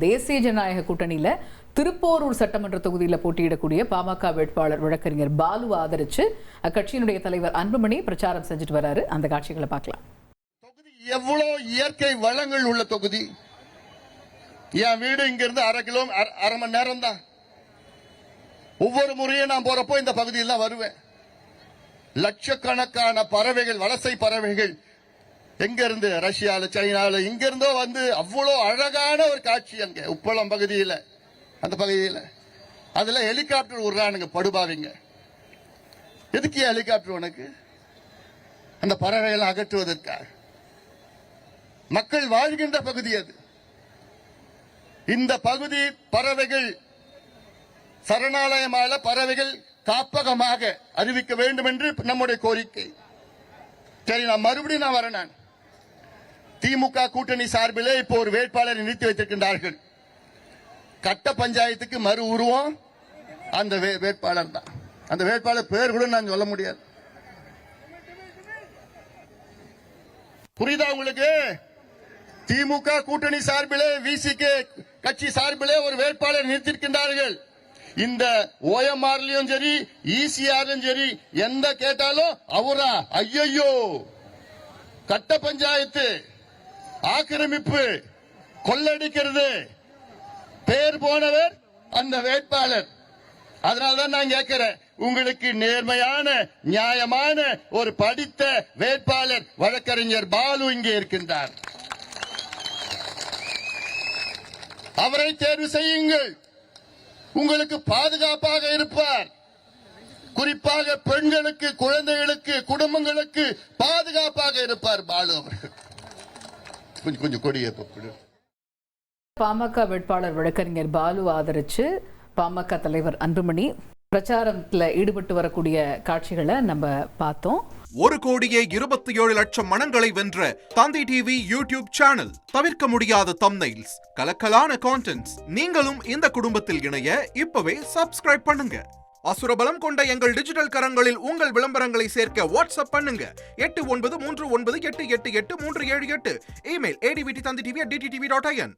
தேசிய ஜனநாயக கூட்டணியில திருப்போரூர் சட்டமன்ற தொகுதியில் போட்டியிடக்கூடிய பாமக வேட்பாளர் வழக்கறிஞர் பாலு ஆதரிச்சு அக்கட்சியினுடைய தலைவர் அன்புமணி பிரச்சாரம் செஞ்சுட்டு வராரு. அந்த காட்சிகளை பார்க்கலாம். தொகுதி எவ்வளவு இயற்கை வளங்கள் உள்ள தொகுதி. என் வீடு இங்க இருந்து அரை மணி நேரம் தான். ஒவ்வொரு முறையும் நான் போறப்போ இந்த பகுதியில் தான் வருவேன். லட்சக்கணக்கான பறவைகள், வலசை பறவைகள் எங்க இருந்து, ரஷ்யால, சைனால, இங்க இருந்தோ வந்து அவ்வளவு அழகான ஒரு காட்சி அங்க உப்பளம் பகுதியில். அந்த பகுதியில் அதுல ஹெலிகாப்டர் விடுறானுங்க படுபாவிங்க. எதுக்கு ஹெலிகாப்டர் உனக்கு? அந்த பறவைகளை அகற்றுவதற்காக. மக்கள் வாழ்கின்ற பகுதி அது. இந்த பகுதி பறவைகள் சரணாலயமான பறவைகள் காப்பகமாக அறிவிக்க வேண்டும் என்று நம்முடைய கோரிக்கை. சரி, நான் மறுபடியும் வரேன். திமுக கூட்டணி சார்பிலே இப்போ ஒரு வேட்பாளரை நிறுத்தி வைத்திருக்கின்றார்கள். கட்ட பஞ்சாயத்துக்கு மறு உருவம் அந்த வேட்பாளர் தான். அந்த வேட்பாளர் பேர் கூட நான் சொல்ல முடியாது. புரியுதா உங்களுக்கு? திமுக கூட்டணி சார்பிலே, விசிகே கட்சி சார்பிலே ஒரு வேட்பாளர் நிறுத்திருக்கின்றார்கள். இந்த ஓஎம்ஆர்லயும் சரி, இசிஆர்லயும் சரி, எந்த கேட்டாலும் அவரா? ஐயோ, கட்ட பஞ்சாயத்து, ஆக்கிரமிப்பு, கொள்ளடிக்கிறது, பேர் போனவர் அந்த வேட்பாளர். அதனால்தான் நான் கேட்கிறேன், உங்களுக்கு நேர்மையான நியாயமான ஒரு படித்த வேட்பாளர் வழக்கறிஞர் பாலு இங்கே இருக்கின்றார். அவரை தேர்வு செய்யுங்கள். உங்களுக்கு பாதுகாப்பாக இருப்பார். குறிப்பாக பெண்களுக்கு, குழந்தைகளுக்கு, குடும்பங்களுக்கு பாதுகாப்பாக இருப்பார் பாலு அவர்கள். கொஞ்சம் கொடிய பாமக வேட்பாளர் வழக்கறிஞர் பாலு ஆதரிச்சு பாமக தலைவர் அன்புமணி பிரச்சாரத்தில் ஈடுபட்டு வரக்கூடிய காட்சிகளை நம்ம பார்த்தோம். 1,27,00,000 மனங்களை வென்ற தந்தி டிவி யூடியூப் சேனல். தவிர்க்க முடியாத தம்ப்நெயில்ஸ், கலக்கலான கான்டென்ட்ஸ். நீங்களும் இந்த குடும்பத்தில் இணைய இப்பவே சப்ஸ்கிரைப் பண்ணுங்க. அசுரபலம் கொண்ட எங்கள் டிஜிட்டல் கரங்களில் உங்கள் விளம்பரங்களை சேர்க்க வாட்ஸ்அப் பண்ணுங்க. 8939888838. Email advtthanditv@dttv.in.